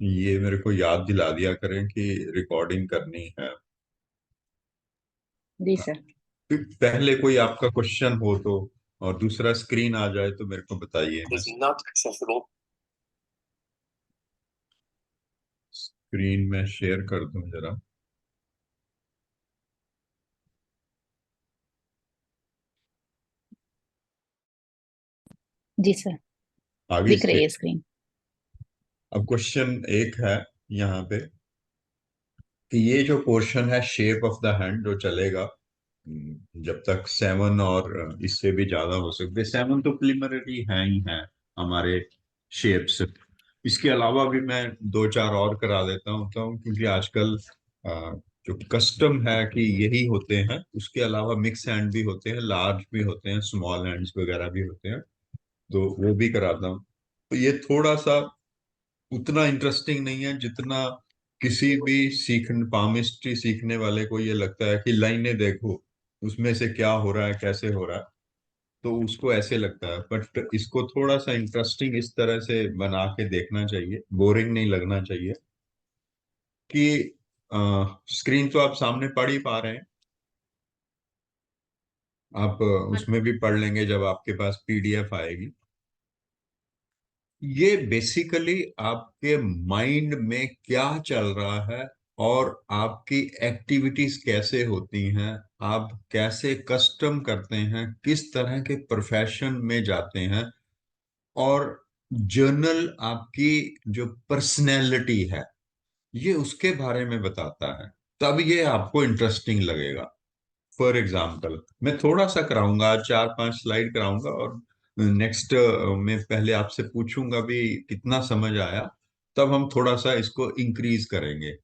ये मेरे को याद दिला दिया करें कि रिकॉर्डिंग करनी है। जी सर। फिर पहले कोई आपका क्वेश्चन हो तो, और दूसरा स्क्रीन आ जाए तो मेरे को बताइए। मैं स्क्रीन में शेयर कर दूं जरा। जी सर। आगे दिख रही स्क्रीन। है स्क्रीन। अब क्वेश्चन एक है यहाँ पे कि ये जो पोर्शन है शेप ऑफ द हैंड जो चलेगा, जब तक 7 और इससे भी ज्यादा हो सकते, 7 तो प्रिलिमिनरी है ही है हमारे शेप्स। इसके अलावा भी मैं दो चार और करा देता हूँ क्योंकि आजकल जो कस्टम है कि यही होते हैं, उसके अलावा मिक्स हैंड भी होते हैं, लार्ज भी होते हैं, स्मॉल हैंड्स वगैरह भी होते हैं, तो वो भी कराता हूँ। तो ये थोड़ा सा उतना इंटरेस्टिंग नहीं है जितना किसी भी पामिस्ट्री सीखने वाले को ये लगता है कि लाइनें देखो उसमें से क्या हो रहा है, कैसे हो रहा है। तो उसको ऐसे लगता है, बट इसको थोड़ा सा इंटरेस्टिंग इस तरह से बना के देखना चाहिए, बोरिंग नहीं लगना चाहिए कि स्क्रीन तो आप सामने पढ़ ही पा रहे हैं। आप उसमें भी पढ़ लेंगे जब आपके पास पीडीएफ आएगी। ये बेसिकली आपके माइंड में क्या चल रहा है और आपकी एक्टिविटीज कैसे होती हैं, आप कैसे कस्टम करते हैं, किस तरह के प्रोफेशन में जाते हैं, और जर्नल आपकी जो पर्सनैलिटी है ये उसके बारे में बताता है। तब ये आपको इंटरेस्टिंग लगेगा। फॉर एग्जाम्पल मैं थोड़ा सा कराऊंगा, 4-5 स्लाइड कराऊंगा, और नेक्स्ट में पहले आपसे पूछूंगा भी कितना समझ आया, तब हम थोड़ा सा इसको इंक्रीज करेंगे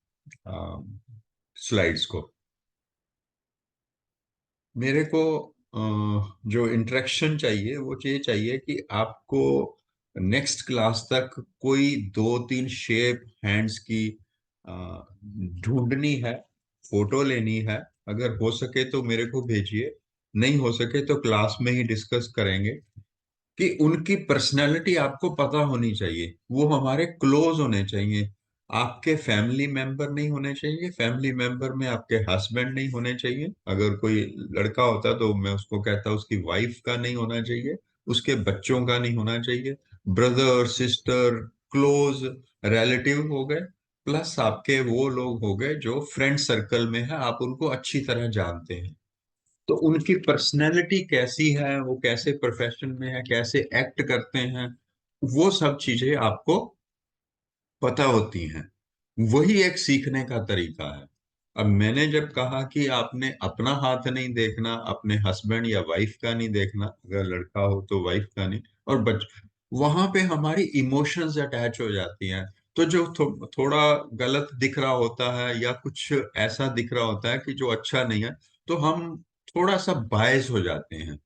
स्लाइड्स को। मेरे को जो इंटरेक्शन चाहिए वो ये चाहिए कि आपको नेक्स्ट क्लास तक कोई 2-3 शेप हैंड्स की अ, ढूंढनी है, फोटो लेनी है। अगर हो सके तो मेरे को भेजिए, नहीं हो सके तो क्लास में ही डिस्कस करेंगे। कि उनकी पर्सनैलिटी आपको पता होनी चाहिए, वो हमारे क्लोज होने चाहिए। आपके फैमिली मेंबर नहीं होने चाहिए, फैमिली मेंबर में आपके हस्बैंड नहीं होने चाहिए, अगर कोई लड़का होता तो मैं उसको कहता उसकी वाइफ का नहीं होना चाहिए, उसके बच्चों का नहीं होना चाहिए। ब्रदर सिस्टर, क्लोज रिलेटिव हो गए, प्लस आपके वो लोग हो गए जो फ्रेंड सर्कल में है, आप उनको अच्छी तरह जानते हैं। तो उनकी पर्सनैलिटी कैसी है, वो कैसे प्रोफेशन में है, कैसे एक्ट करते हैं, वो सब चीजें आपको पता होती हैं। वही एक सीखने का तरीका है। अब मैंने जब कहा कि आपने अपना हाथ नहीं देखना, अपने हस्बैंड या वाइफ का नहीं देखना, अगर लड़का हो तो वाइफ का नहीं, और वहां पे हमारी इमोशंस अटैच हो जाती हैं। तो जो थोड़ा गलत दिख रहा होता है या कुछ ऐसा दिख रहा होता है कि जो अच्छा नहीं है, तो हम थोड़ा सा बायस हो जाते हैं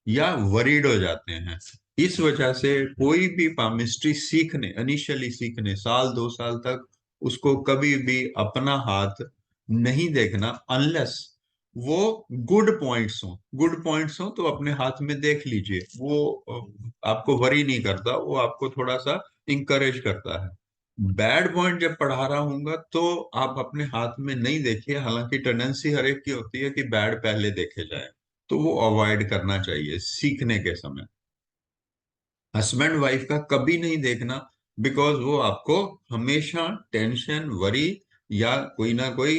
या वरीड हो जाते हैं। इस वजह से कोई भी पामिस्ट्री सीखने, इनिशियली सीखने, 1-2 साल तक उसको कभी भी अपना हाथ नहीं देखना, अनलेस वो गुड पॉइंट्स हो। गुड पॉइंट्स हो तो अपने हाथ में देख लीजिए, वो आपको वरी नहीं करता, वो आपको थोड़ा सा इंकरेज करता है। बैड पॉइंट जब पढ़ा रहा हूंगा तो आप अपने हाथ में नहीं देखिए, हालांकि टेंडेंसी हर एक की होती है कि बैड पहले देखे जाए, तो वो अवॉइड करना चाहिए सीखने के समय। हस्बैंड वाइफ का कभी नहीं देखना, बिकॉज वो आपको हमेशा टेंशन, वरी या कोई ना कोई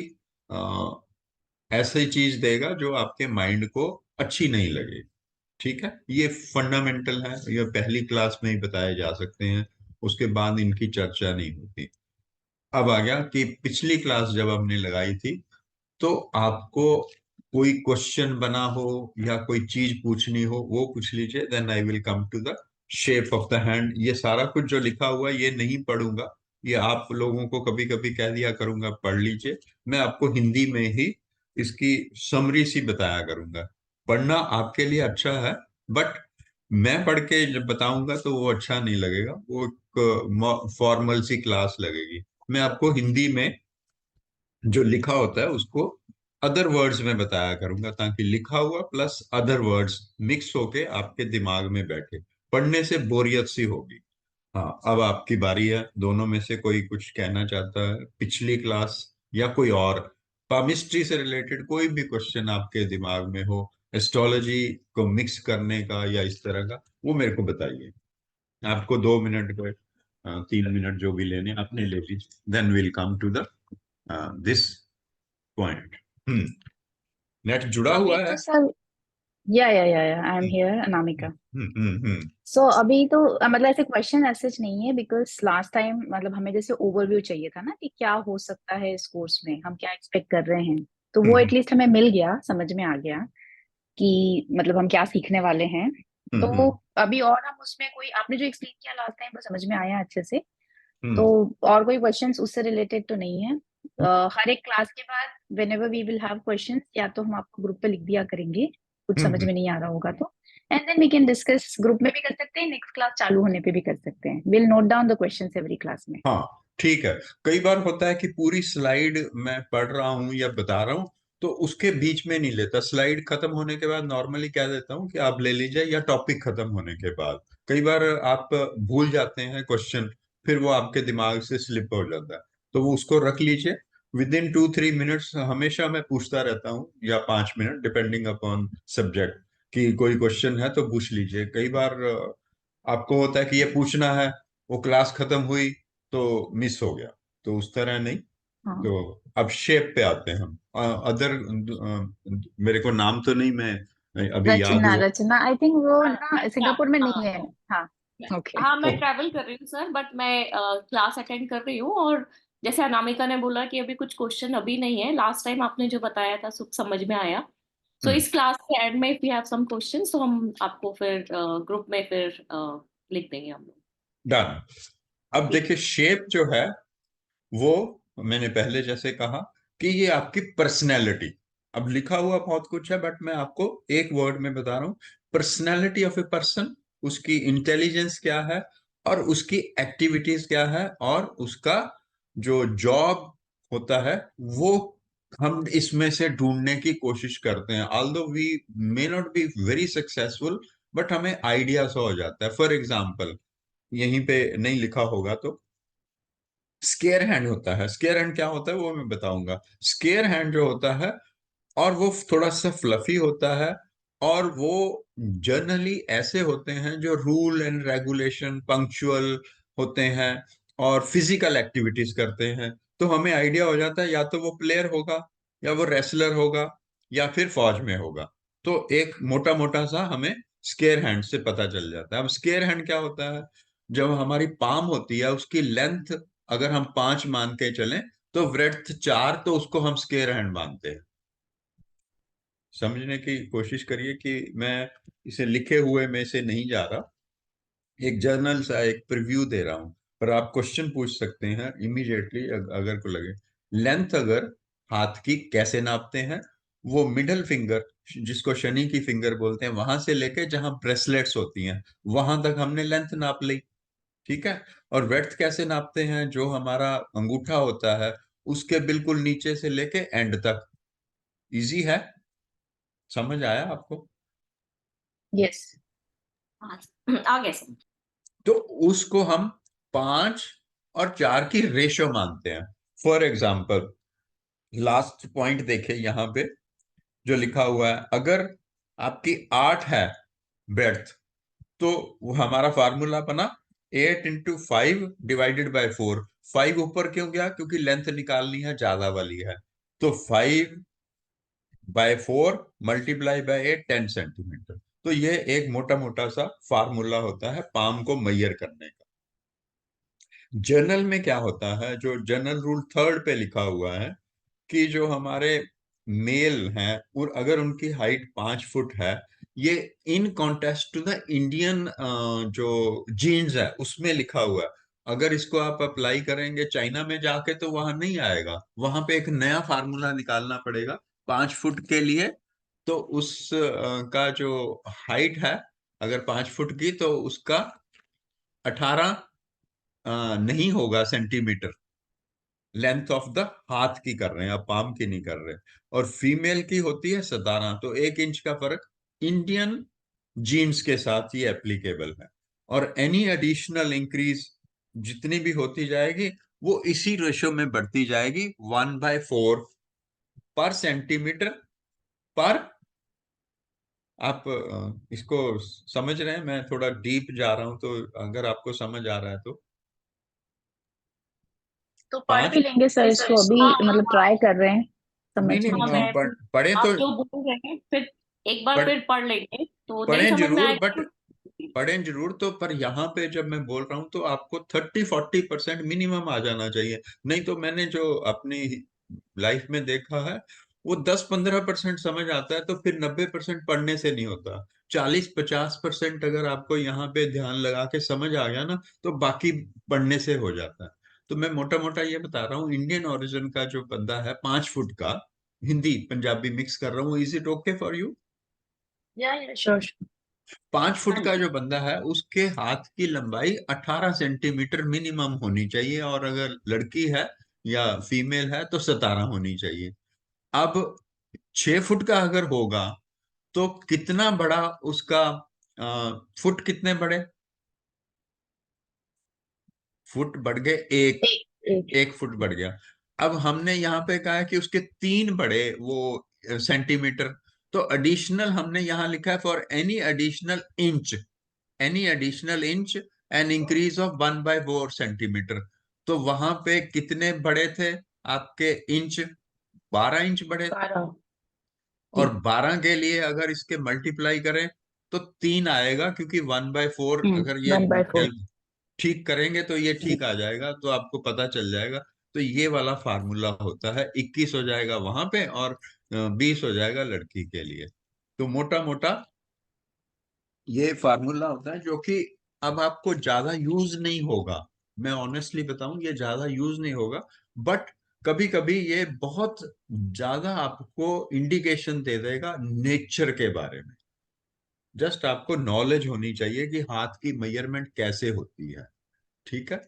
ऐसी चीज देगा जो आपके माइंड को अच्छी नहीं लगे। ठीक है, ये फंडामेंटल है, ये पहली क्लास में ही बताए जा सकते हैं, उसके बाद इनकी चर्चा नहीं होती। अब आ गया कि पिछली क्लास जब हमने लगाई थी, तो आपको कोई क्वेश्चन बना हो या कोई चीज पूछनी हो वो पूछ लीजिए, then I will come to the shape of the hand. ये सारा कुछ जो लिखा हुआ है ये नहीं पढ़ूंगा, ये आप लोगों को कभी कभी कह दिया करूंगा पढ़ लीजिए। मैं आपको हिंदी में ही इसकी समरी सी बताया करूंगा। पढ़ना आपके लिए अच्छा है, बट मैं पढ़ के जब बताऊंगा तो वो अच्छा नहीं लगेगा, वो एक फॉर्मल सी क्लास लगेगी। मैं आपको हिंदी में जो लिखा होता है उसको अदर वर्ड्स में बताया करूंगा, ताकि लिखा हुआ प्लस अदर वर्ड्स मिक्स होके आपके दिमाग में बैठे। पढ़ने से बोरियत सी होगी, हाँ, अब आपकी बारी है। दोनों में से कोई कुछ कहना चाहता है? पिछली क्लास या कोई और केमिस्ट्री से रिलेटेड कोई भी क्वेश्चन आपके दिमाग में हो, एस्ट्रोलॉजी को मिक्स करने का या इस तरह का, वो मेरे को बताइए। आपको 2 मिनट को 3 मिनट जो भी लेने आपने ले लीजिए। Then will come to the this point. Net जुड़ा अभी हुआ है? तो sir, yeah I am here Anamika. Hmm. So अभी तो मतलब ऐसे क्वेश्चन ऐसे नहीं है, बिकॉज लास्ट टाइम मतलब हमें जैसे ओवरव्यू चाहिए था ना कि क्या हो सकता है इस कोर्स में, हम क्या एक्सपेक्ट कर रहे हैं। तो वो हम्म एटलीस्ट हमें मिल गया, समझ में आ गया कि मतलब हम क्या सीखने वाले हैं। तो हम्म अभी और हम उसमें कोई, आपने जो एक्सप्लेन किया लास्ट टाइम वो समझ में आया अच्छे से। तो हम्म और कोई क्वेश्चंस उससे रिलेटेड तो नहीं है। हर एक क्लास के बाद whenever we will have questions, या तो हम आपको ग्रुप पे लिख दिया करेंगे, कुछ समझ हम्म। में नहीं आ रहा होगा तो, and then we can discuss. Group में भी कर सकते हैं, नेक्स्ट क्लास चालू होने पे भी कर सकते हैं। Will note down the questions every class में। हाँ, ठीक है। कई बार होता है कि पूरी स्लाइड मैं पढ़ रहा हूँ या बता रहा हूँ, तो उसके बीच में नहीं लेता। स्लाइड खत्म होने के बाद नॉर्मली कह देता हूँ कि आप ले लीजिए, या टॉपिक खत्म होने के बाद। कई बार आप भूल जाते हैं क्वेश्चन, फिर वो आपके दिमाग से स्लिप हो जाता है, तो वो उसको रख लीजिए। विद इन 2-3 मिनट्स हमेशा मैं पूछता रहता हूँ, या 5 मिनट, डिपेंडिंग अपॉन सब्जेक्ट, कि कोई क्वेश्चन है तो पूछ लीजिए। कई बार आपको होता है कि ये पूछना है, वो क्लास खत्म हुई तो मिस हो गया, तो उस तरह नहीं। हाँ, तो अब शेप पे आते हैं हम। अदर मेरे को नाम तो नहीं, मैं अभी याद रचना, हुआ। रचना आई थिंक वो ना या सिंगापुर में नहीं हाँ है। हाँ, ओके। हाँ, मैं ओ, ट्रैवल कर रही हूँ सर, बट मैं क्लास अटेंड कर रही हूँ। और जैसे अनामिका ने बोला कि अभी कुछ क्वेश्चन अभी नहीं है, लास्ट टाइम आपने जो बताया था सब समझ में आया। सो हम्म, इस क्लास के एंड में if you have some questions तो हम आपको फिर ग्रुप में फिर लिख देंगे हम लोग। डन। अब ठीक देखिए, शेप जो है वो, मैंने पहले जैसे कहा कि ये आपकी पर्सनैलिटी। अब लिखा हुआ बहुत कुछ है, बट मैं आपको एक वर्ड में बता रहा हूँ। पर्सनैलिटी ऑफ ए पर्सन, उसकी इंटेलिजेंस क्या है, और उसकी एक्टिविटीज क्या है, और उसका जो जॉब होता है, वो हम इसमें से ढूंढने की कोशिश करते हैं। Although we may not be very successful, but हमें आइडिया सा हो जाता है। फॉर एग्जाम्पल, यहीं पे नहीं लिखा होगा तो, स्केयर हैंड होता है। स्केयर हैंड क्या होता है वो मैं बताऊंगा। स्केयर हैंड जो होता है, और वो थोड़ा सा फ्लफी होता है, और वो जनरली ऐसे होते हैं जो रूल एंड रेगुलेशन, पंक्चुअल होते हैं, और फिजिकल एक्टिविटीज करते हैं। तो हमें आइडिया हो जाता है, या तो वो प्लेयर होगा, या वो रेसलर होगा, या फिर फौज में होगा। तो एक मोटा मोटा सा हमें स्केयर हैंड से पता चल जाता है। अब स्केयर हैंड क्या होता है? जब हमारी पाम होती है, उसकी लेंथ अगर हम 5 मान के चलें, तो ब्रेड्थ 4, तो उसको हम स्केयर हैंड मानते हैं। समझने की कोशिश करिए कि मैं इसे लिखे हुए में से नहीं जा रहा, एक जर्नल सा एक प्रीव्यू दे रहा हूं। पर आप क्वेश्चन पूछ सकते हैं इमीडिएटली अगर को लगे। लेंथ अगर हाथ की कैसे नापते हैं? वो मिडल फिंगर, जिसको शनि की फिंगर बोलते हैं, वहां से लेके जहां ब्रेसलेट्स होती हैं, वहां तक हमने लेंथ नाप ली। ठीक है। और वेड्थ कैसे नापते हैं? जो हमारा अंगूठा होता है, उसके बिल्कुल नीचे से लेके एंड तक। इजी है, समझ आया आपको? यस। है। हाँ, आ गया सर। तो उसको हम 5 और 4 की रेशो मानते हैं। फॉर एग्जाम्पल, लास्ट पॉइंट देखे यहां पे जो लिखा हुआ है, अगर आपकी 8 है ब्रेड्थ, तो वो हमारा फार्मूला बना 8 × 5 ÷ 4। 5 ऊपर क्यों गया? क्योंकि लेंथ निकालनी है, ज्यादा वाली है। तो 5/4 × 10 सेंटीमीटर। तो ये एक मोटा मोटा सा फार्मूला होता है पाम को मैयर करने का। जर्नल में क्या होता है, जो जर्नल रूल 3 पे लिखा हुआ है, कि जो हमारे मेल हैं, और अगर उनकी हाइट 5 फुट है, ये इन कॉन्टेस्ट टू द इंडियन जो जीन्स है उसमें लिखा हुआ है। अगर इसको आप अप्लाई करेंगे चाइना में जाके, तो वहां नहीं आएगा। वहां पे एक नया फार्मूला निकालना पड़ेगा 5 फुट के लिए। तो उस का जो हाइट है, अगर 5 फुट की, तो उसका 18 नहीं होगा सेंटीमीटर। लेंथ ऑफ द हाथ की कर रहे हैं, आप पाम की नहीं कर रहे। और फीमेल की होती है 17, तो 1 इंच का फर्क इंडियन जीन्स के साथ ही एप्लीकेबल है। और एनी एडिशनल इंक्रीज जितनी भी होती जाएगी वो इसी रेशो में बढ़ती जाएगी, 1/4 पर सेंटीमीटर पर। आप इसको समझ रहे हैं? मैं थोड़ा डीप जा रहा हूं, तो अगर आपको समझ आ रहा है तो तो पढ़ पांच। भी लेंगे सर इसको, अभी हाँ मतलब ट्राई कर रहे हैं नहीं समझने नहीं, हाँ, की। मैं पढ़े आप तो जो बोल रहे हैं फिर एक बार पढ़, फिर पढ़ लेंगे, तो नहीं पढ़ें समझ में जरूर, आएगा बट तो पढ़ें जरूर तो, पर यहाँ पे जब मैं बोल रहा हूँ तो आपको 30-40% मिनिमम आ जाना चाहिए। नहीं तो मैंने जो अपनी लाइफ में देखा है, वो 10-15% समझ आता है, तो फिर 90% पढ़ने से नहीं होता। 40-50% अगर आपको यहाँ पे ध्यान लगा के समझ आ गया ना, तो बाकी पढ़ने से हो जाता है। तो मैं मोटा मोटा ये बता रहा हूँ, इंडियन ओरिजिन का जो बंदा है 5 फुट का, हिंदी पंजाबी मिक्स कर रहा हूँ, is it okay for you? या श्योर। 5 फुट हाँ का जी। जो बंदा है उसके हाथ की लंबाई 18 सेंटीमीटर मिनिमम होनी चाहिए, और अगर लड़की है या फीमेल है तो 17 होनी चाहिए। अब 6 फुट का अगर होगा तो कितना बड़ा उसका फुट कितने बड़े? फुट बढ़ गए एक, एक एक 1 फुट बढ़ गया। अब हमने यहाँ पे कहा है कि उसके 3 बड़े वो सेंटीमीटर, तो एडिशनल हमने यहाँ लिखा है for any additional inch an increase of 1/4 centimetre. तो वहां पे कितने बड़े थे आपके इंच? 12 इंच बड़े। 12। और जी। 12 के लिए अगर इसके मल्टीप्लाई करें तो 3 आएगा, क्योंकि 1/4 अगर ये 1/4। ठीक करेंगे तो ये जी। ठीक आ जाएगा, तो आपको पता चल जाएगा। तो ये वाला फार्मूला होता है, 21 हो जाएगा वहां पे, और 20 हो जाएगा लड़की के लिए। तो मोटा मोटा ये फार्मूला होता है, जो कि अब आपको ज्यादा यूज नहीं होगा। मैं ऑनेस्टली बताऊं, ये ज्यादा यूज नहीं होगा, बट कभी कभी ये बहुत ज्यादा आपको इंडिकेशन दे देगा नेचर के बारे में। जस्ट आपको नॉलेज होनी चाहिए कि हाथ की मेजरमेंट कैसे होती है। ठीक है?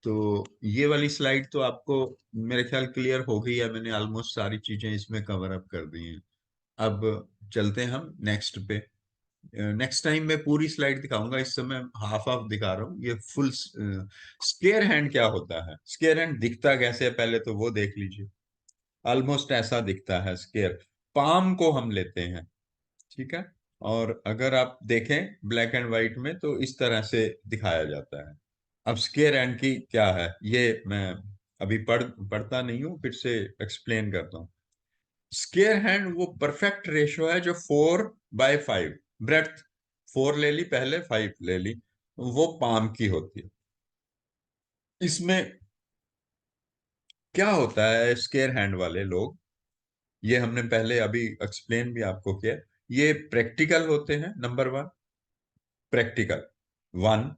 तो ये वाली स्लाइड तो आपको मेरे ख्याल क्लियर हो गई है, मैंने ऑलमोस्ट सारी चीजें इसमें कवर अप कर दी हैं। अब चलते हैं हम नेक्स्ट पे। नेक्स्ट टाइम मैं पूरी स्लाइड दिखाऊंगा, इस समय हाफ हाफ दिखा रहा हूँ। ये फुल स्केयर हैंड क्या होता है, स्केयर हैंड दिखता कैसे है, पहले तो वो देख लीजिए। ऑलमोस्ट ऐसा दिखता है स्केयर। पाम को हम लेते हैं, ठीक है, और अगर आप देखें ब्लैक एंड व्हाइट में तो इस तरह से दिखाया जाता है। अब स्केयर हैंड की क्या है, ये मैं अभी पढ़ता नहीं हूँ, फिर से एक्सप्लेन करता हूँ। स्केयर हैंड वो परफेक्ट रेशो है जो 4/5 ब्रेड्थ, 4 ले ली पहले, 5 ले ली, वो पाम की होती है। इसमें क्या होता है, स्केयर हैंड वाले लोग, ये हमने पहले अभी एक्सप्लेन भी आपको किया, ये प्रैक्टिकल होते हैं, नंबर 1 प्रैक्टिकल 1।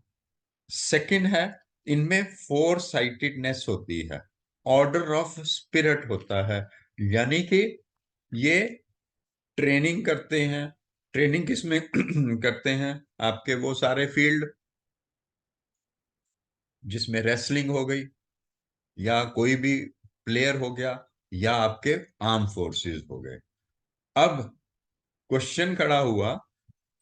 सेकंड है, इनमें 4 साइटेडनेस होती है, ऑर्डर ऑफ स्पिरिट होता है, यानी कि ये ट्रेनिंग करते हैं। ट्रेनिंग किसमें करते हैं? आपके वो सारे फील्ड, जिसमें रेसलिंग हो गई, या कोई भी प्लेयर हो गया, या आपके आर्म फोर्सेस हो गए। अब क्वेश्चन खड़ा हुआ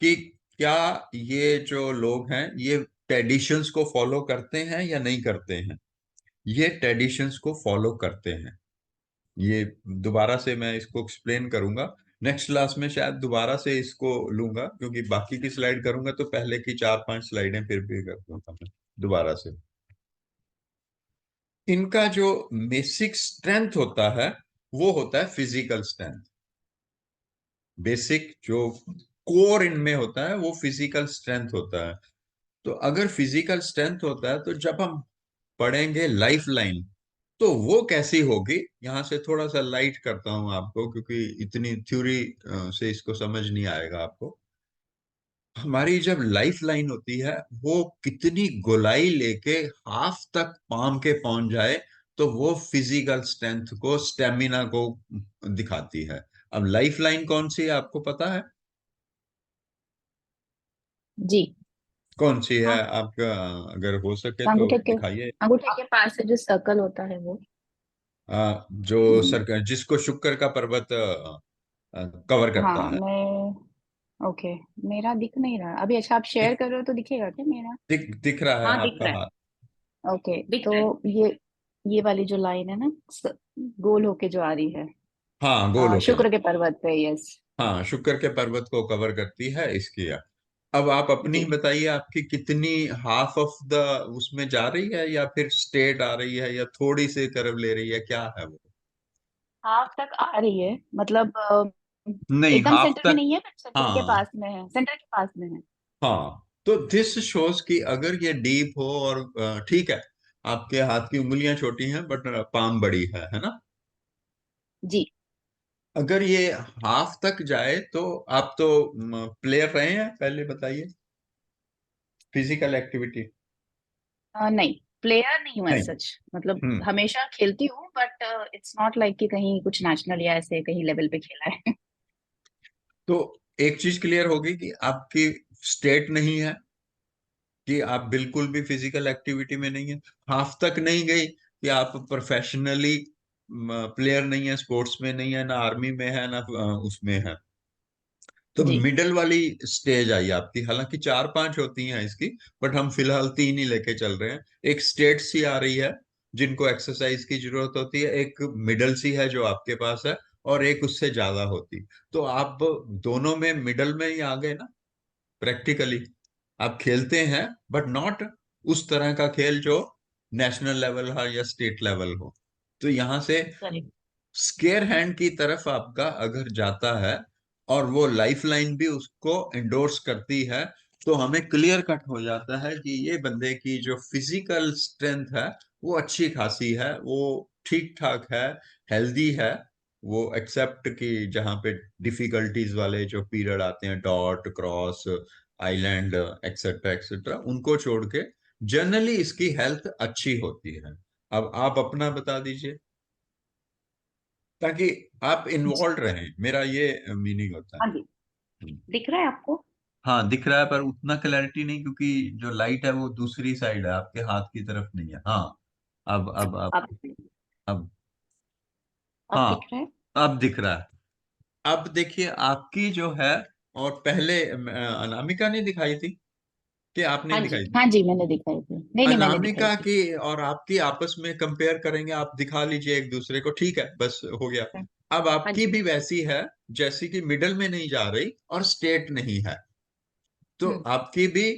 कि क्या ये जो लोग हैं ये ट्रेडिशंस को फॉलो करते हैं या नहीं करते हैं? ये ट्रेडिशंस को फॉलो करते हैं। ये दोबारा से मैं इसको एक्सप्लेन करूंगा, नेक्स्ट क्लास में शायद दोबारा से इसको लूंगा, क्योंकि बाकी की स्लाइड करूंगा तो पहले की 4-5 स्लाइडें फिर भी कर दूंगा मैं दोबारा से। इनका जो बेसिक स्ट्रेंथ होता है वो होता है फिजिकल स्ट्रेंथ। बेसिक जो कोर इनमें होता है वो फिजिकल स्ट्रेंथ होता है। तो अगर फिजिकल स्ट्रेंथ होता है तो जब हम पढ़ेंगे लाइफ लाइन, तो वो कैसी होगी, यहां से थोड़ा सा लाइट करता हूं आपको, क्योंकि इतनी थ्योरी से इसको समझ नहीं आएगा आपको। हमारी जब लाइफ लाइन होती है, वो कितनी गोलाई लेके हाफ तक पाम के पहुंच जाए, तो वो फिजिकल स्ट्रेंथ को, स्टेमिना को दिखाती है। अब लाइफ लाइन कौन सी है आपको पता है? जी। कौन सी है हाँ आपका? अगर हो सके तो अंगूठे के दिखाइए। अंगूठे के पास से जो सर्कल होता है वो। जो हम्म, सरकार जिसको शुक्र का पर्वत कवर हाँ करता है। मैं ओके, मेरा दिख नहीं रहा अभी। अच्छा, आप शेयर कर रहे हो तो दिखेगा क्या मेरा? दिख रहा है हाँ दिख आपका रहा है, हाथ। ओके, दिख तो रहा है। ये वाली जो लाइन है ना, गोल होके जो आ रही है, हाँ, गोल होके जा। शुक्र के पर्वत पे, यस। हाँ, शुक्र के पर्वत को कवर करती है इसकी। अब आप अपनी जी, बताइए, आपकी कितनी हाफ ऑफ द उसमें जा रही है, या फिर स्ट्रेट आ रही है, या थोड़ी सी कर्व ले रही है, क्या है वो? हाफ तक आ रही है, मतलब नहीं, एकदम हाफ सेंटर में तक। नहीं है, बट सेंटर के हाँ, पास में है, सेंटर के पास में है। हाँ। तो दिस शोज कि अगर ये डीप हो और ठीक है, आपके हाथ की उंगलियां छोटी हैं बट पाम बड़ी है ना? जी। अगर ये हाफ तक जाए तो आप तो प्लेयर रहे हैं पहले, बताइए। Physical activity. नहीं, प्लेयर नहीं हूँ एज नहीं। सच, मतलब हम्म। हमेशा खेलती हूँ, बट इट्स नॉट लाइक कि कहीं कुछ नेशनल या ऐसे कहीं लेवल पे खेला है। तो एक चीज क्लियर होगी कि आपकी स्टेट नहीं है, कि आप बिल्कुल भी फिजिकल एक्टिविटी में नहीं है। हाफ तक नहीं गई कि आप प्रोफेशनली प्लेयर नहीं है, स्पोर्ट्स में नहीं है, ना आर्मी में है, ना उसमें है। तो जी, मिडल वाली स्टेज आई आपकी, हालांकि चार पांच होती हैं इसकी, बट हम फिलहाल तीन ही लेके चल रहे हैं। एक स्टेट सी आ रही है जिनको एक्सरसाइज की जरूरत होती है, एक मिडल सी है जो आपके पास है, और एक उससे ज्यादा होती। तो आप दोनों में मिडल में ही आ गए ना, प्रैक्टिकली। आप खेलते हैं बट नॉट उस तरह का खेल जो नेशनल लेवल हो या स्टेट लेवल हो। तो यहां से करेक्ट। स्केयर हैंड की तरफ आपका अगर जाता है, और वो लाइफ लाइन भी उसको इंडोर्स करती है, तो हमें क्लियर कट हो जाता है कि ये बंदे की जो फिजिकल स्ट्रेंथ है वो अच्छी खासी है, वो ठीक ठाक है, हेल्दी है। वो एक्सेप्ट कि जहाँ पे डिफिकल्टीज वाले जो पीरियड आते हैं, dot cross island etcetera etcetera, उनको छोड़ के जनरली इसकी हेल्थ अच्छी होती है। अब आप अपना बता दीजिए, ताकि आप इन्वॉल्व रहें, मेरा ये मीनिंग होता है। हाँ जी, दिख रहा है आपको? हाँ, दिख रहा है, पर उतना क्लैरिटी नहीं, क्योंकि जो लाइट है वो दूसरी साइड है, आपके हाथ की तरफ नहीं है। हाँ। अब अब अब अब हाँ, दिख रहा है? अब दिख रहा है। अब देखिए आपकी जो है, और पहले अनामिका ने दिखाई थी कि आपने हाँ जी। दिखाई थी? हाँ जी, मैंने दिखाई थी। नहीं नहीं, मैंने दिखाई अनामिका थी। की और आपकी आपस में कंपेयर करेंगे, आप दिखा लीजिए एक दूसरे को, ठीक है, बस हो गया। अब हाँ आपकी जी। भी वैसी है, जैसी कि मिडल में नहीं जा रही और स्टेट नहीं है। तो हम्म। आपकी भी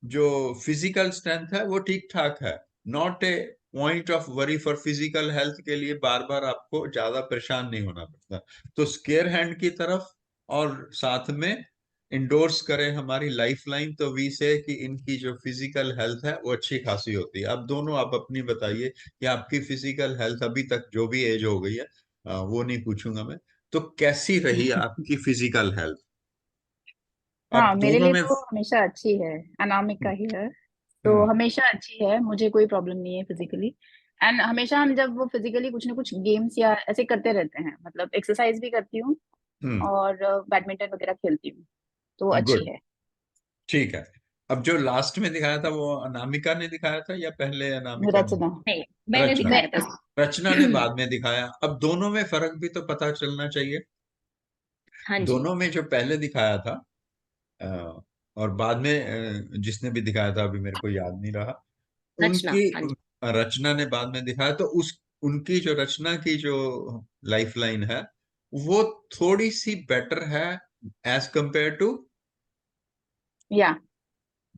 जो फिजिकल स्ट्रेंथ है वो ठीक ठाक है। Not a point of worry for physical health के लिए बार बार आपको ज्यादा परेशान नहीं होना पड़ता। तो स्केयर हैंड की तरफ, और साथ में इंडोर्स करें हमारी लाइफ लाइन, तो वी से कि इनकी जो फिजिकल हेल्थ है वो अच्छी खासी होती है। अब दोनों आप अपनी बताइए कि आपकी फिजिकल हेल्थ अभी तक, जो भी एज हो गई है, वो नहीं पूछूंगा मैं, तो कैसी रही आपकी फिजिकल हेल्थ? अब हाँ, मेरे दोनों लिए में। तो हमेशा अच्छी है। अनामिका ही है, तो हम्म। हमेशा अच्छी है, मुझे कोई प्रॉब्लम नहीं है फिजिकली। एंड हमेशा हम जब वो फिजिकली कुछ ना कुछ गेम्स या ऐसे करते रहते हैं, मतलब एक्सरसाइज भी करती हूँ हम्म। और बैडमिंटन वगैरह खेलती हूँ, तो अच्छी गुड। है। ठीक है। अब जो लास्ट में दिखाया था वो अनामिका ने दिखाया था, या पहले अनामिका ने? रचना। नहीं, मैंने रचना। दिखाया मैं था। रचना ने बाद में दिखाया। अब दोनों में फर्क भी तो पता चलना चाहिए। हाँ जी। दोनों में जो पहले दिखाया था, और बाद में जिसने भी दिखाया था, अभी मेरे को याद नहीं रहा, रचना, उनकी हाँ जी। रचना ने बाद में दिखाया, तो उस उनकी जो रचना की जो लाइफ लाइन है वो थोड़ी सी बेटर है एज कंपेयर टू या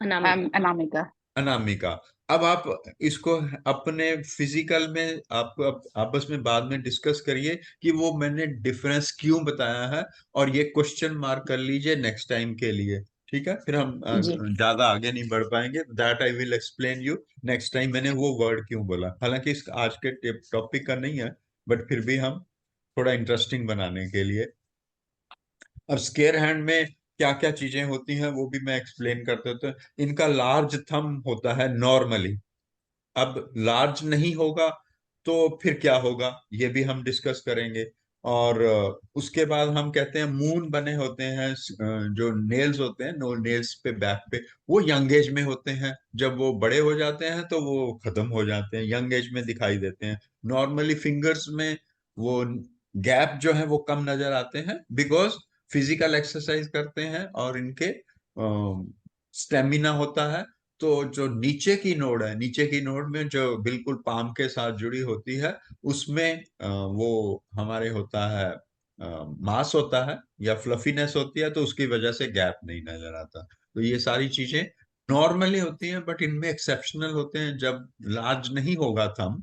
अनामिका। अनामिका। अनामिका। अब आप इसको अपने फिजिकल में आप आपस में बाद में डिस्कस करिए कि वो मैंने डिफरेंस क्यों बताया है, और ये क्वेश्चन मार्क कर लीजिए नेक्स्ट टाइम के लिए। ठीक है, फिर हम जी। ज्यादा आगे नहीं बढ़ पाएंगे। That I will explain you next time मैंने वो वर्ड क्यों बोला, हालांकि इस आज के टॉपिक का नहीं है, बट फिर भी हम थोड़ा इंटरेस्टिंग बनाने के लिए। अब स्केयर हैंड में क्या क्या चीजें होती हैं वो भी मैं एक्सप्लेन करते होते। इनका लार्ज थंब होता है नॉर्मली। अब लार्ज नहीं होगा तो फिर क्या होगा, ये भी हम डिस्कस करेंगे। और उसके बाद हम कहते हैं मून बने होते हैं, जो नेल्स होते हैं, नो नेल्स पे बैक पे, वो यंग एज में होते हैं। जब वो बड़े हो जाते हैं तो वो खत्म हो जाते हैं, यंग एज में दिखाई देते हैं। नॉर्मली फिंगर्स में वो गैप जो है वो कम नजर आते हैं, बिकॉज फिजिकल एक्सरसाइज करते हैं और इनके स्टेमिना होता है। तो जो नीचे की नोड है, नीचे की नोड में जो बिल्कुल पाम के साथ जुड़ी होती है, उसमें वो हमारे होता है मास होता है या फ्लफीनेस होती है, तो उसकी वजह से गैप नहीं नजर आता। तो ये सारी चीजें नॉर्मली होती हैं, बट इनमें एक्सेप्शनल होते हैं। जब लार्ज नहीं होगा थंब,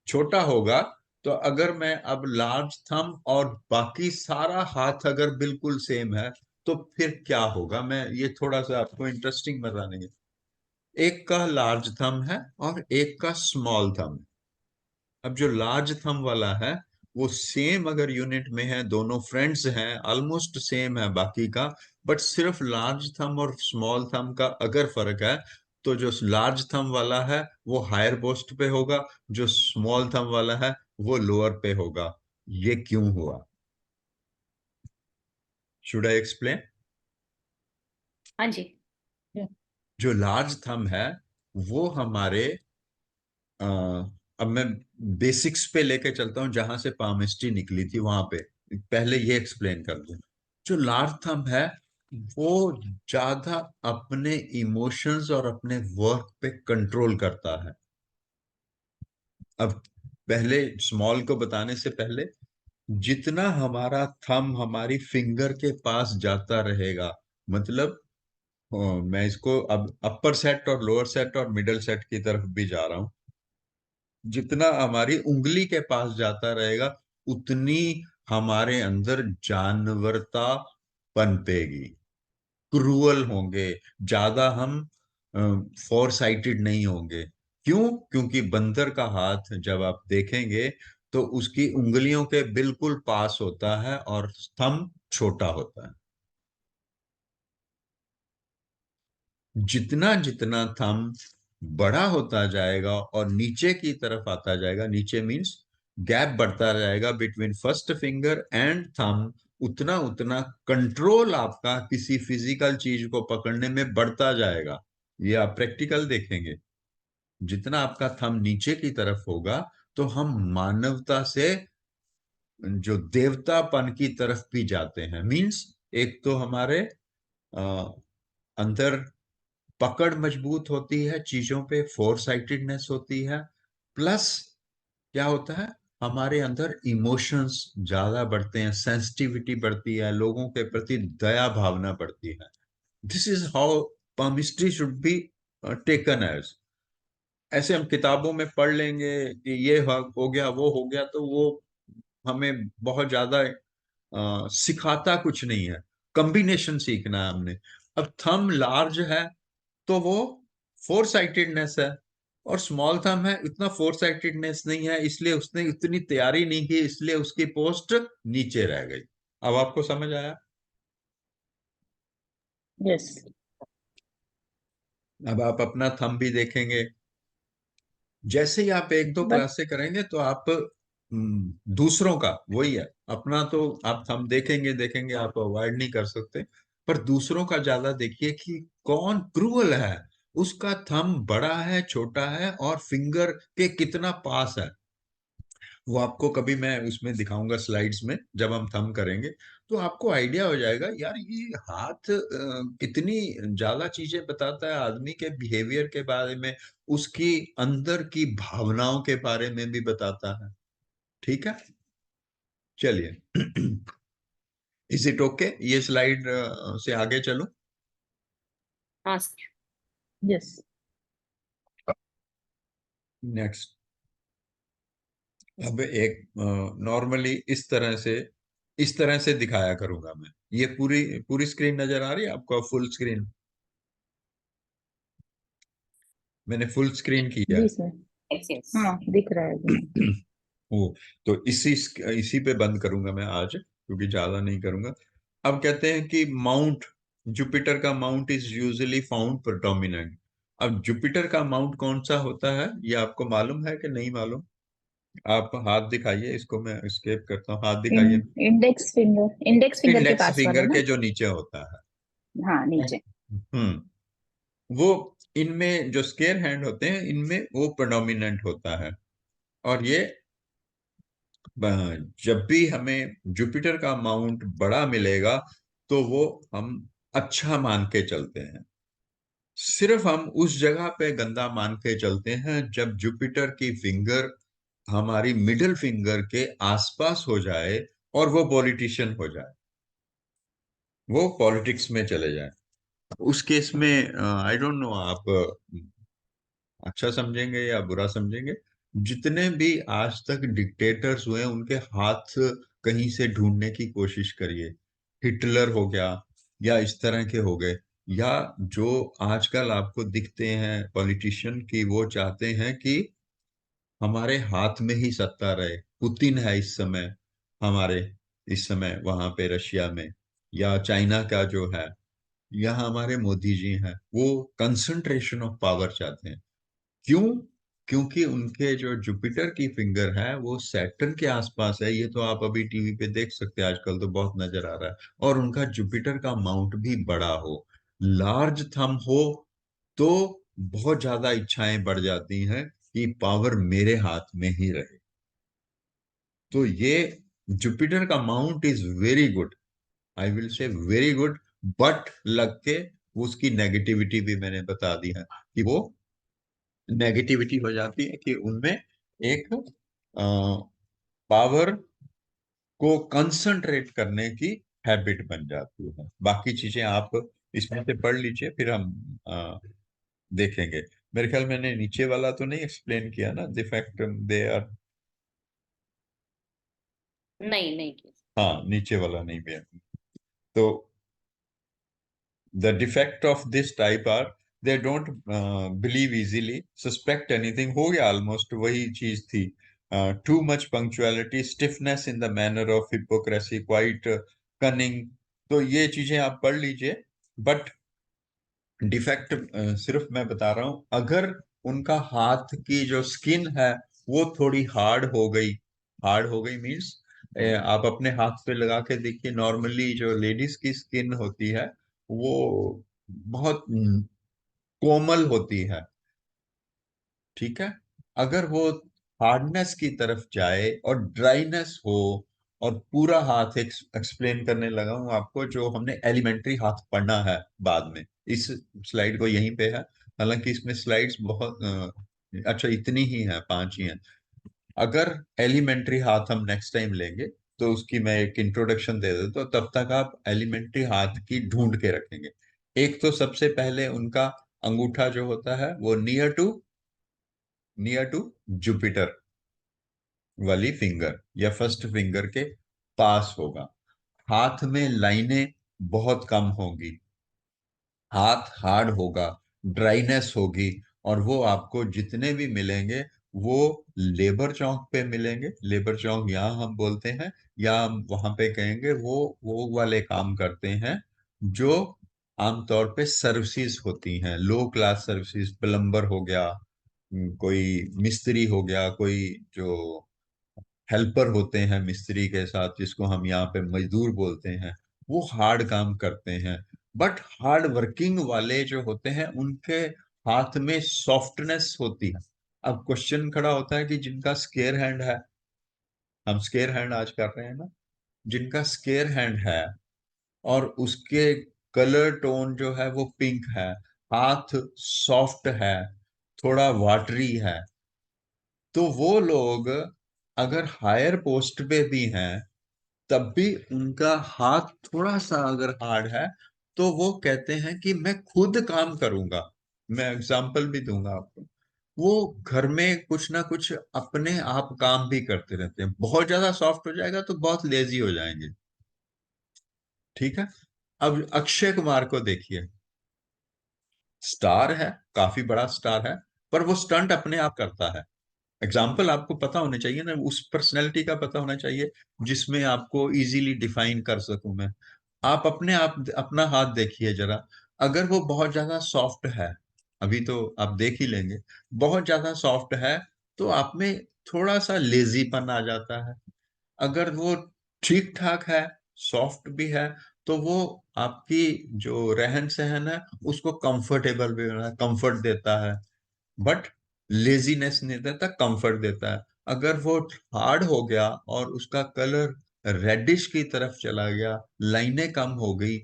छोटा होगा, तो अगर मैं अब लार्ज थंब और बाकी सारा हाथ अगर बिल्कुल सेम है, तो फिर क्या होगा, मैं ये थोड़ा सा आपको इंटरेस्टिंग बता देंगे। एक का लार्ज थंब है और एक का स्मॉल थंब है। अब जो लार्ज थंब वाला है, वो सेम अगर यूनिट में है, दोनों फ्रेंड्स हैं, ऑलमोस्ट सेम है बाकी का, बट सिर्फ लार्ज थंब और स्मॉल थंब का अगर फर्क है, तो जो लार्ज थंब वाला है वो हायर पोस्ट पे होगा, जो स्मॉल थंब वाला है वो लोअर पे होगा। ये क्यों हुआ? Should I explain? हाँ जी। जो लार्ज थंब है वो हमारे अ, अब मैं बेसिक्स पे लेके चलता हूं, जहां से पामिस्ट्री निकली थी वहां पे। पहले ये एक्सप्लेन कर दूं। जो लार्ज थंब है वो ज्यादा अपने इमोशंस और अपने वर्क पे कंट्रोल करता है। अब पहले स्मॉल को बताने से पहले, जितना हमारा थंब हमारी फिंगर के पास जाता रहेगा, मतलब मैं इसको अब अपर सेट और लोअर सेट और मिडल सेट की तरफ भी जा रहा हूं। जितना हमारी उंगली के पास जाता रहेगा, उतनी हमारे अंदर जानवरता पनपेगी, क्रूअल होंगे, ज्यादा हम फोर साइटेड नहीं होंगे। क्यों? क्योंकि बंदर का हाथ जब आप देखेंगे तो उसकी उंगलियों के बिल्कुल पास होता है और थंब छोटा होता है। जितना जितना थंब बड़ा होता जाएगा और नीचे की तरफ आता जाएगा, नीचे मीन्स गैप बढ़ता जाएगा between first finger and thumb, उतना उतना कंट्रोल आपका किसी फिजिकल चीज को पकड़ने में बढ़ता जाएगा। ये आप प्रैक्टिकल देखेंगे। जितना आपका थंब नीचे की तरफ होगा, तो हम मानवता से जो देवतापन की तरफ भी जाते हैं। मीन्स एक तो हमारे अ, अंदर पकड़ मजबूत होती है चीजों पे, फोर साइटेडनेस होती है, प्लस क्या होता है, हमारे अंदर इमोशंस ज्यादा बढ़ते हैं, सेंसिटिविटी बढ़ती है, लोगों के प्रति दया भावना बढ़ती है। This is how palmistry should be taken as. ऐसे हम किताबों में पढ़ लेंगे कि ये हो गया वो हो गया, तो वो हमें बहुत ज्यादा सिखाता कुछ नहीं है। कॉम्बिनेशन सीखना है हमने। अब थंब लार्ज है तो वो फोर साइटेडनेस है, और स्मॉल थंब है, इतना फोर साइटेडनेस नहीं है, इसलिए उसने इतनी तैयारी नहीं की, इसलिए उसकी पोस्ट नीचे रह गई। अब आपको समझ आया? यस। अब आप अपना थंब भी देखेंगे। जैसे ही आप एक दो बट क्लास से करेंगे तो आप दूसरों का वही है, अपना तो आप थंब देखेंगे देखेंगे, आप अवॉइड नहीं कर सकते, पर दूसरों का ज्यादा देखिए कि कौन क्रूअल है, उसका थंब बड़ा है छोटा है और फिंगर के कितना पास है। वो आपको कभी मैं उसमें दिखाऊंगा स्लाइड्स में, जब हम थंब करेंगे तो आपको आइडिया हो जाएगा, यार ये हाथ कितनी ज्यादा चीजें बताता है आदमी के बिहेवियर के बारे में, उसकी अंदर की भावनाओं के बारे में भी बताता है। ठीक है, चलिए। इज इट ओके, ये स्लाइड से आगे चलो? हाँ सर। यस। नेक्स्ट। अब एक नॉर्मली इस तरह से दिखाया करूंगा मैं। ये पूरी पूरी स्क्रीन नजर आ रही है आपको? फुल स्क्रीन, मैंने फुल स्क्रीन किया जी है। सर। Yes yes. हाँ, दिख रहा है अभी। ओ, तो इसी पे बंद करूंगा मैं आज, क्योंकि ज्यादा नहीं करूंगा। अब कहते हैं कि माउंट, जुपिटर का mount is usually found predominant. अब जुपिटर का माउंट कौन सा होता है, ये आपको मालूम है कि नहीं मालूम? आप हाथ दिखाइए, इसको मैं स्केप करता हूँ, हाथ दिखाइए। इंडेक्स फिंगर के इंडेक्स पास वाला फिंगर ना। के जो नीचे होता है। हाँ, नीचे। वो, इनमें जो स्केयर हैंड होते हैं, इनमें वो प्रेडोमिनेंट होता है। और ये जब भी हमें जुपिटर का अमाउंट बड़ा मिलेगा तो वो हम अच्छा मान के चलते हैं। सिर्फ हम उस जगह पे गंदा मान के चलते हैं जब जुपिटर की फिंगर हमारी मिडिल फिंगर के आसपास हो जाए और वो पॉलिटिशियन हो जाए, वो पॉलिटिक्स में चले जाए। उस केस में आई डोंट नो आप अच्छा समझेंगे या बुरा समझेंगे। जितने भी आज तक डिक्टेटर्स हुए हैं, उनके हाथ कहीं से ढूंढने की कोशिश करिए। हिटलर हो गया या इस तरह के हो गए, या जो आजकल आपको दिखते हैं पॉलिटिशियन की, वो चाहते हैं कि हमारे हाथ में ही सत्ता रहे। पुतिन है इस समय हमारे, इस समय वहां पे रशिया में, या चाइना का जो है, या हमारे मोदी जी हैं, वो कंसंट्रेशन ऑफ पावर चाहते हैं। क्यों? क्योंकि उनके जो जुपिटर की फिंगर है वो सैटर्न के आसपास है। ये तो आप अभी टीवी पे देख सकते हैं, आजकल तो बहुत नजर आ रहा है। और उनका जुपिटर का माउंट भी बड़ा हो, लार्ज थंब हो, तो बहुत ज्यादा इच्छाएं बढ़ जाती हैं कि पावर मेरे हाथ में ही रहे। तो ये जुपिटर का mount is very good, I will say very good. But लग के उसकी नेगेटिविटी भी मैंने बता दी है कि वो नेगेटिविटी हो जाती है कि उनमें एक पावर को कंसंट्रेट करने की हैबिट बन जाती है। बाकी चीजें आप इसमें से पढ़ लीजिए, फिर हम देखेंगे। मेरे ख्याल मैंने नीचे वाला तो नहीं एक्सप्लेन किया ना, डिफेक्ट दे आर। नहीं नहीं किया। हाँ, नीचे वाला नहीं भी है। तो the defect of this type are they don't believe easily, suspect anything। हो गया ऑलमोस्ट वही चीज थी। Too much punctuality, stiffness in the manner of hypocrisy, quite cunning। तो ये चीजें आप पढ़ लीजिए। बट डिफेक्ट सिर्फ मैं बता रहा हूं, अगर उनका हाथ की जो स्किन है वो थोड़ी हार्ड हो गई, हार्ड हो गई मीन्स आप अपने हाथ पे लगा के देखिए, नॉर्मली जो लेडीज की स्किन होती है वो बहुत कोमल होती है, ठीक है। अगर वो हार्डनेस की तरफ जाए और ड्राइनेस हो, और पूरा हाथ एक्सप्लेन करने लगा हूं आपको, जो हमने एलिमेंट्री हाथ पढ़ना है बाद में। इस स्लाइड को यहीं पे है, हालांकि इसमें स्लाइड्स बहुत अच्छा इतनी ही है, 5 ही हैं। अगर एलिमेंट्री हाथ हम नेक्स्ट टाइम लेंगे तो उसकी मैं एक इंट्रोडक्शन दे देता हूँ, तब तक आप एलिमेंट्री हाथ की ढूंढ के रखेंगे। एक तो सबसे पहले उनका अंगूठा जो होता है वो नियर टू जुपिटर वाली फिंगर या फर्स्ट फिंगर के पास होगा। हाथ में लाइनें बहुत कम होंगी, हाथ हार्ड होगा, ड्राइनेस होगी। और वो आपको जितने भी मिलेंगे वो लेबर चौक पे मिलेंगे। लेबर चौक यहाँ हम बोलते हैं, या हम वहां पे कहेंगे वो वाले काम करते हैं जो आमतौर पे सर्विसेज होती हैं, लो क्लास सर्विसेज। प्लम्बर हो गया, कोई मिस्त्री हो गया, कोई जो हेल्पर होते हैं मिस्त्री के साथ, जिसको हम यहाँ पे मजदूर बोलते हैं, वो हार्ड काम करते हैं। बट हार्ड वर्किंग वाले जो होते हैं उनके हाथ में सॉफ्टनेस होती है। अब क्वेश्चन खड़ा होता है कि जिनका स्केयर हैंड है, हम स्केयर हैंड आज कर रहे हैं ना, जिनका स्केयर हैंड है और उसके कलर टोन जो है वो पिंक है, हाथ सॉफ्ट है, थोड़ा वाटरी है, तो वो लोग अगर हायर पोस्ट पे भी हैं तब भी उनका हाथ थोड़ा सा अगर हार्ड है तो वो कहते हैं कि मैं खुद काम करूंगा। मैं एग्जांपल भी दूंगा आपको। वो घर में कुछ ना कुछ अपने आप काम भी करते रहते हैं। बहुत ज्यादा सॉफ्ट हो जाएगा तो बहुत लेजी हो जाएंगे, ठीक है। अब अक्षय कुमार को देखिए, स्टार है, काफी बड़ा स्टार है, पर वो स्टंट अपने आप करता है। एग्जाम्पल आपको पता होने चाहिए ना, उस पर्सनैलिटी का पता होना चाहिए जिसमें आपको इजीली डिफाइन कर सकूं मैं। आप अपना हाथ देखिए जरा, अगर वो बहुत ज्यादा सॉफ्ट है, अभी तो आप देख ही लेंगे, बहुत ज्यादा सॉफ्ट है तो आप में थोड़ा सा लेजीपन आ जाता है। अगर वो ठीक ठाक है, सॉफ्ट भी है, तो वो आपकी जो रहन सहन है उसको कंफर्टेबल भी कंफर्ट देता है। बट लेजीनेस नहीं देता, कंफर्ट देता है। अगर वो हार्ड हो गया और उसका कलर रेडिश की तरफ चला गया, लाइनें कम हो गई,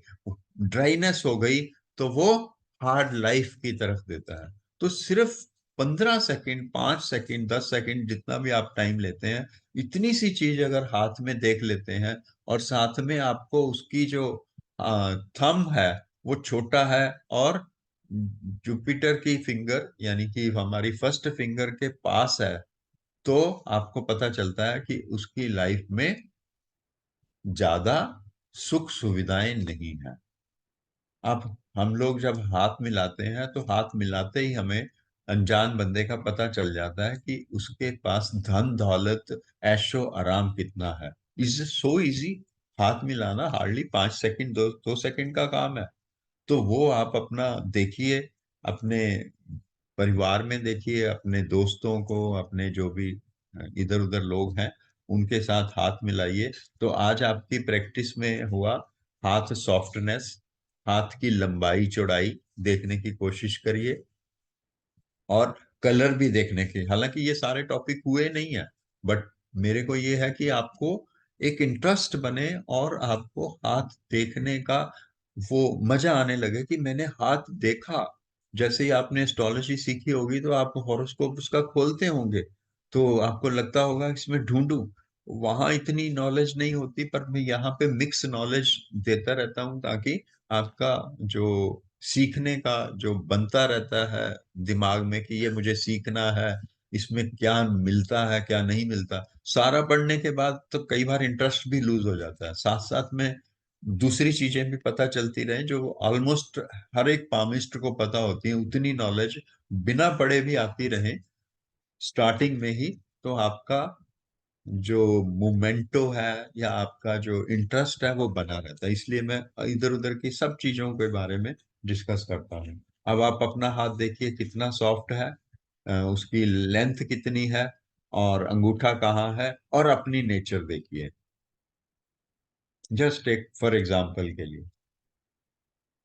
ड्राइनेस हो गई, तो वो हार्ड लाइफ की तरफ देता है। तो सिर्फ 15 सेकंड, 5 सेकंड, 10 सेकंड, जितना भी आप टाइम लेते हैं, इतनी सी चीज अगर हाथ में देख लेते हैं, और साथ में आपको उसकी जो थंब है वो छोटा है, और जुपिटर की फिंगर यानी कि हमारी फर्स्ट फिंगर के पास है, तो आपको पता चलता है कि उसकी लाइफ में ज्यादा सुख सुविधाएं नहीं है। अब हम लोग जब हाथ मिलाते हैं तो हाथ मिलाते ही हमें अनजान बंदे का पता चल जाता है कि उसके पास धन दौलत ऐशो आराम कितना है। Is so easy. हाथ मिलाना हार्डली 5 सेकंड, 2 सेकंड का काम है। तो वो आप अपना देखिए, अपने परिवार में देखिए, अपने दोस्तों को, अपने जो भी इधर उधर लोग हैं उनके साथ हाथ मिलाइए। तो आज आपकी प्रैक्टिस में हुआ हाथ सॉफ्टनेस, हाथ की लंबाई चौड़ाई देखने की कोशिश करिए, और कलर भी देखने के। हालांकि ये सारे टॉपिक हुए नहीं है, बट मेरे को ये है कि आपको एक इंटरेस्ट बने और आपको हाथ देखने का वो मजा आने लगे कि मैंने हाथ देखा। जैसे ही आपने एस्ट्रोलॉजी सीखी होगी तो आप हॉरोस्कोप उसका खोलते होंगे, तो आपको लगता होगा इसमें ढूंढूं। वहां इतनी नॉलेज नहीं होती, पर मैं यहाँ पे मिक्स नॉलेज देता रहता हूँ, ताकि आपका जो सीखने का जो बनता रहता है दिमाग में कि ये मुझे सीखना है, इसमें क्या मिलता है क्या नहीं मिलता, सारा पढ़ने के बाद तो कई बार इंटरेस्ट भी लूज हो जाता है। साथ साथ में दूसरी चीजें भी पता चलती रहे जो ऑलमोस्ट हर एक पामिस्ट को पता होती है, उतनी नॉलेज बिना पढ़े भी आती रहे स्टार्टिंग में ही, तो आपका जो मोमेंटो है या आपका जो इंटरेस्ट है वो बना रहता है। इसलिए मैं इधर उधर की सब चीजों के बारे में डिस्कस करता हूँ। अब आप अपना हाथ देखिए कितना सॉफ्ट है, उसकी लेंथ कितनी है, और अंगूठा कहाँ है, और अपनी नेचर देखिए, जस्ट एक फॉर एग्जांपल के लिए।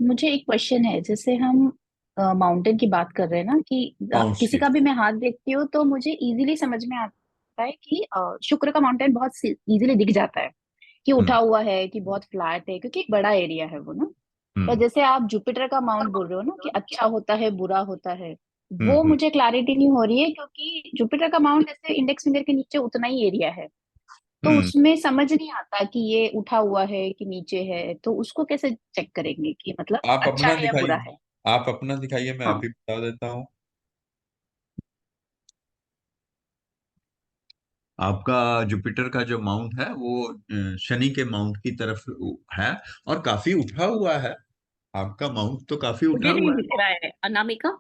मुझे एक क्वेश्चन है, जैसे हम माउंटेन की बात कर रहे हैं ना, कि माउंट किसी का स्टिक्स। भी मैं हाथ देखती हूँ तो मुझे इजीली समझ में आता है कि शुक्र का माउंटेन बहुत इजीली दिख जाता है कि उठा हम्म। हुआ है, कि बहुत फ्लैट है, क्योंकि एक बड़ा एरिया है वो ना। पर हम्म। जैसे आप जुपिटर का माउंट बोल रहे हो ना कि अच्छा होता है बुरा होता है, वो हम्म। मुझे क्लैरिटी नहीं हो रही है, क्योंकि जुपिटर का माउंट जैसे इंडेक्स फिंगर के नीचे उतना ही एरिया है, तो हम्म। उसमें समझ नहीं आता कि ये उठा हुआ है कि नीचे है, तो उसको कैसे चेक करेंगे कि मतलब आप अच्छा अपना है या बुरा दिखाइए, है। आप अपना दिखाइए, मैं हाँ। अभी बता देता हूँ। आपका जुपिटर का जो माउंट है वो शनि के माउंट की तरफ है, और काफी उठा हुआ है। आपका माउंट तो काफी उठा मुझे नहीं हुआ है। दिख रहा है अनामिका,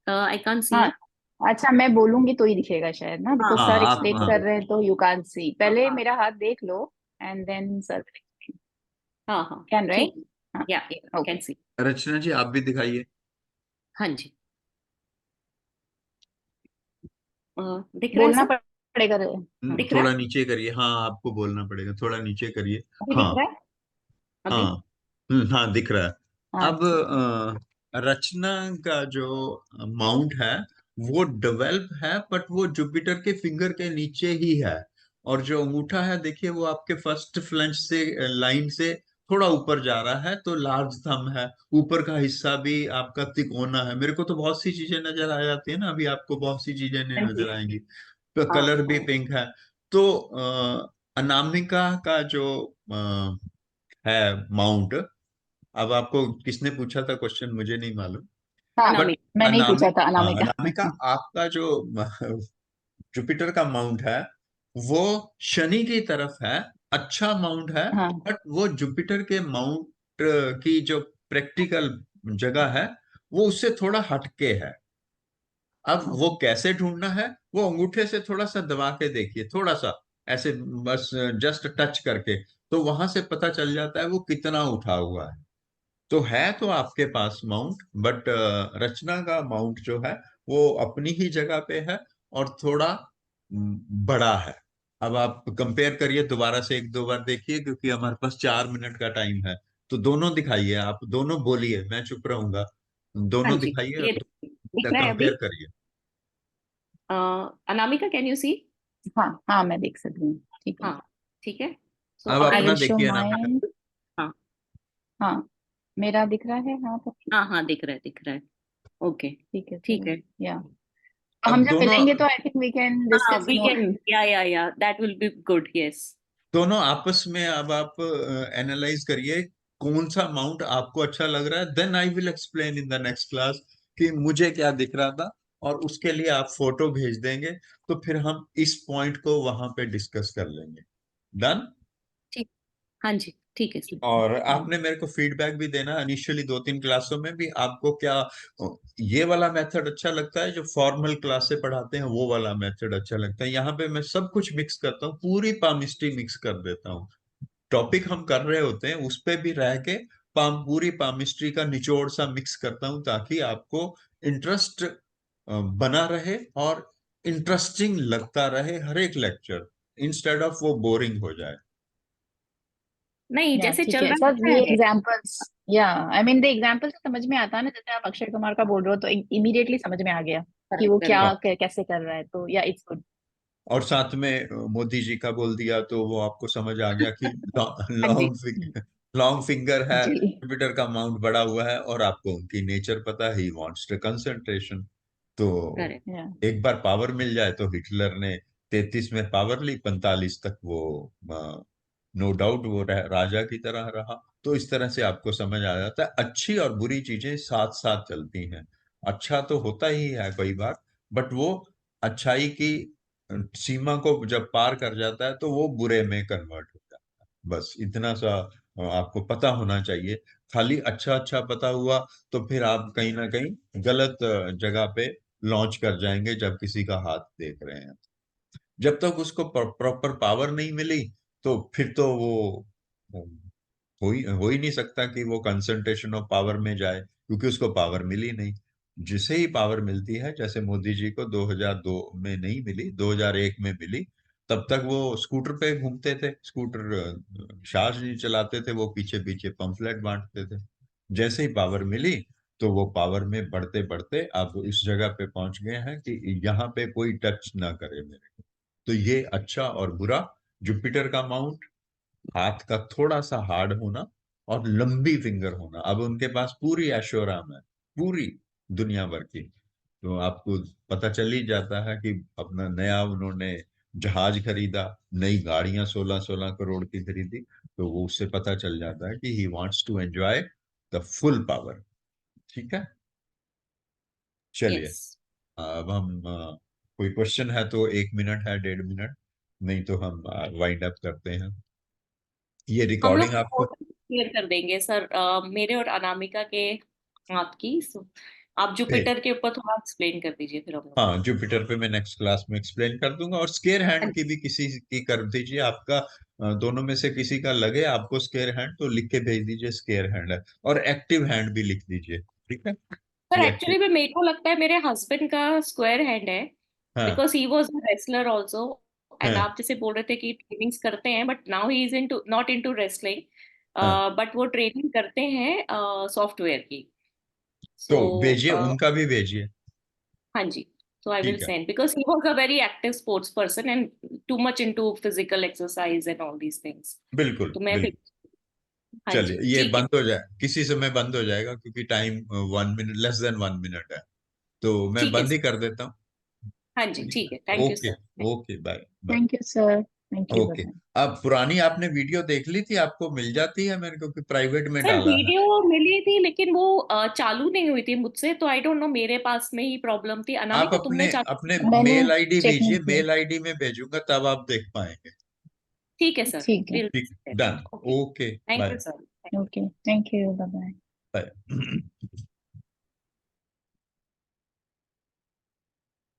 आई कांट सी हाँ, इट। अच्छा मैं बोलूंगी तो ही दिखेगा शायद ना, हाँ बिकॉज हाँ सर आप, एक्सप्लेन हाँ। कर रहे हैं तो यू कैन सी। पहले हाँ मेरा हाथ देख लो एंड देन सर हाँ हाँ, कैन, ठीक राइट? है। हाँ। या कैन ओके। सी। रचना जी आप भी दिखाइए। हाँ जी। दिख रहा है बोलना सब? पड़ेगा। दिख रहा थोड़ा है? नीचे करिए, हाँ आपको बोलना पड़ेगा, थोड़ा नीचे करिए। अभी दिख हाँ। रहा है? अभी? हाँ। हाँ दिख रहा है। हाँ अब रचना का जो माउंट है वो डेवलप है, बट वो जुपिटर के फिंगर के नीचे ही है। और जो अंगूठा है देखिए वो आपके फर्स्ट फ्लैंज से लाइन से थोड़ा ऊपर जा रहा है, तो लार्ज थंब है। ऊपर का हिस्सा भी आपका तिकोना है। मेरे को तो बहुत सी चीजें नजर आ जाती है ना, अभी आपको बहुत सी चीजें हाँ जी। नजर आएंगी। तो हाँ कलर भी पिंक है। तो अनामिका का जो है माउंट, अब आपको किसने पूछा था क्वेश्चन मुझे नहीं मालूम, हाँ, बट अनामिका। मैंने ही पूछा अनामिक था हाँ अनामिका। अनामिका आपका जो जुपिटर का माउंट है वो शनि की तरफ है। अच्छा माउंट है, हाँ बट वो जुपिटर के माउंट की जो प्रैक्टिकल जगह है वो उससे थोड़ा हटके है। अब वो कैसे ढूंढना है, वो अंगूठे से थोड़ा सा दबा के देखिए, थोड़ा सा ऐसे, बस जस्ट टच करके, तो वहां से पता चल जाता है वो कितना उठा हुआ है। तो है तो आपके पास माउंट, बट रचना का माउंट जो है वो अपनी ही जगह पे है, और थोड़ा बड़ा है। अब आप कंपेयर करिए, दोबारा से एक दो बार देखिए, क्योंकि हमारे पास 4 मिनट का टाइम है। तो दोनों दिखाइए, आप दोनों बोलिए, मैं चुप रहूंगा। हाँ दोनों जी, दिखाइए, ये दिख रहा है अभी। कंपेयर करिए। Anamika, can you see? हाँ हाँ, मैं देख सकती हूँ, ठीक है। हाँ ठीक है। सो अब आई अभी अपना विल शो देखिए ना बेटा। माइन। हाँ हाँ, मेरा दिख रहा है, हाँ, तो हाँ हाँ दिख रहा है, दिख रहा है। ओके ठीक है, ठीक चलो। है। या हम अब जब दोनों मिलेंगे तो आई थिंक वी कैन हाँ डिस्कस वी मोर। कैन, या that will be good, yes. दोनों आपस में अब आप एनालाइज करिए कौन सा अमाउंट आपको अच्छा लग रहा है, then I will explain in the next class कि मुझे क्या दिख रहा था, और उसके लिए आप फोटो भेज देंगे, तो फिर हम इस पॉइंट को वहां पे डिस्कस कर लेंगे। डन। ठीक, हाँ जी ठीक है सर। और आपने मेरे को फीडबैक भी देना, इनिशियली 2-3 क्लासों में भी आपको क्या ये वाला मेथड अच्छा लगता है, जो फॉर्मल क्लास से पढ़ाते हैं वो वाला मेथड अच्छा लगता है। यहाँ पे मैं सब कुछ मिक्स करता हूँ, पूरी पामिस्ट्री मिक्स कर देता हूँ। टॉपिक हम कर रहे होते हैं उस पे भी रह के पूरी पामिस्ट्री का निचोड़ सा मिक्स करता हूं, ताकि आपको इंटरेस्ट बना रहे और इंटरेस्टिंग लगता रहे हर एक लेक्चर, इंस्टेड ऑफ वो बोरिंग हो जाए। नहीं या जैसे ठीक चल है रहा सर, है। ये एग्जांपल्स, या आई मीन द एग्जांपल से समझ में आता है ना, जैसे आप अक्षय कुमार का बोल रहे हो तो इमीडिएटली समझ में आ गया कि करेक्ट वो करेक्ट। क्या हाँ, कैसे कर रहा है, तो या इट्स गुड। और साथ में मोदी जी का बोल दिया तो वो आपको समझ आ गया कि हाँ जी लॉन्ग फिंगर है, जी। जुपिटर का माउंट बड़ा हुआ है, और आपको उनकी नेचर पता है, ही वांट्स टू कंसंट्रेशन। तो करेक्ट। या एक बार पावर मिल जाए, तो हिटलर ने 33 में पावर ली, 45 तक वो नो डाउट वो राजा की तरह रहा। तो इस तरह से आपको समझ आ जाता है, अच्छी और बुरी चीजें साथ साथ चलती हैं। अच्छा तो होता ही है कई बार, बट वो अच्छाई की सीमा को जब पार कर जाता है तो वो बुरे में कन्वर्ट हो जाता है। बस इतना सा आपको पता होना चाहिए। खाली अच्छा अच्छा पता हुआ तो फिर आप कहीं ना कहीं गलत जगह पे लॉन्च कर जाएंगे जब किसी का हाथ देख रहे हैं। जब तक उसको प्रॉपर पावर नहीं मिली, तो फिर तो वो हो ही नहीं सकता कि वो कंसंट्रेशन ऑफ पावर में जाए, क्योंकि उसको पावर मिली नहीं। जिसे ही पावर मिलती है, जैसे मोदी जी को 2002 में नहीं मिली, 2001 में मिली, तब तक वो स्कूटर पे घूमते थे, स्कूटर शाह जी चलाते थे, वो पीछे पीछे पंफलेट बांटते थे। जैसे ही पावर मिली, तो वो पावर में बढ़ते बढ़ते अब इस जगह पे पहुंच गए हैं कि यहाँ पे कोई टच ना करे मेरे को। तो ये अच्छा और बुरा, जुपिटर का माउंट, हाथ का थोड़ा सा हार्ड होना, और लंबी फिंगर होना, अब उनके पास पूरी ऐशोआराम है, पूरी दुनिया भर की। तो आपको पता चल ही जाता है कि अपना नया उन्होंने जहाज खरीदा, नई गाड़ियां 16-16 करोड़ की खरीदी, तो वो उससे पता चल जाता है कि he wants to enjoy the full power. ठीक है, चलिए। यस। अब हम कोई क्वेश्चन है तो 1 मिनट है, 1.5 मिनट, नहीं तो हम वाइंड अप करते हैं। ये हम लोग रिकॉर्डिंग आपको, फोटो क्लियर कर देंगे सर, मेरे और अनामिका के हाथ की। So, आप जुपिटर के ऊपर थोड़ा एक्सप्लेन कर दीजिए फिर हम लोग। हाँ, जुपिटर पे मैं नेक्स्ट क्लास में एक्सप्लेन कर दूंगा, और स्केयर हाँ हैंड की जी। भी किसी की कर दीजिए आपका। दोनों में से किसी का लगे आपको स्केयर हैंड, तो लिख के भेज दीजिए स्केयर हैंड है, और एक्टिव हैंड भी लिख दीजिए। ठीक है, सर ये एक्टिव। एक्चुअली में मेरे को लगता है मेरे हस्बैंड का स्क्वायर हैंड है, हाँ because he was a wrestler also. And हाँ आप जैसे बोल रहे थे कि ट्रेनिंग्स करते हैं, but now he is into not into wrestling, हाँ, बट वो ट्रेनिंग करते हैं सॉफ्टवेयर की। तो सो भेजिए, उनका भी भेजिए। हाँ जी। सो आई विल ठीक है, send, because he was a very active sports person and too much into physical exercise and all these things. बिल्कुल तो मैं भी, बिल्कुल। हाँ चलिए, जी ये ठीक है। बंद हो जाए, किसी समय बंद हो जाएगा, क्योंकि time 1 minute, less than 1 minute है, तो मैं ठीक है बंद ही सर। कर देता हूँ। हाँ जी ठीक ठीक है, है, thank you okay. Sir. Okay, bye bye. Thank you sir, thank you, bye okay. Bye. अब पुरानी आपने वीडियो देख ली थी, आपको मिल जाती है मेरे को, कि प्राइवेट में सर डाला है? वीडियो मिली थी लेकिन वो चालू नहीं हुई थी मुझसे, तो आई डोंट नो मेरे पास में ही प्रॉब्लम थी। आप अनामिका अपने तुमने चालू अपने किया? मैंने मेल आईडी चेक नहीं भेजिए, किया। मेल आईडी में भेजूंगा, तब आप देख पाएंगे। ठीक है सर, ठीक है, विल। ठीक, done. Okay, okay, thank bye you sir. Okay, thank you, bye bye. Bye.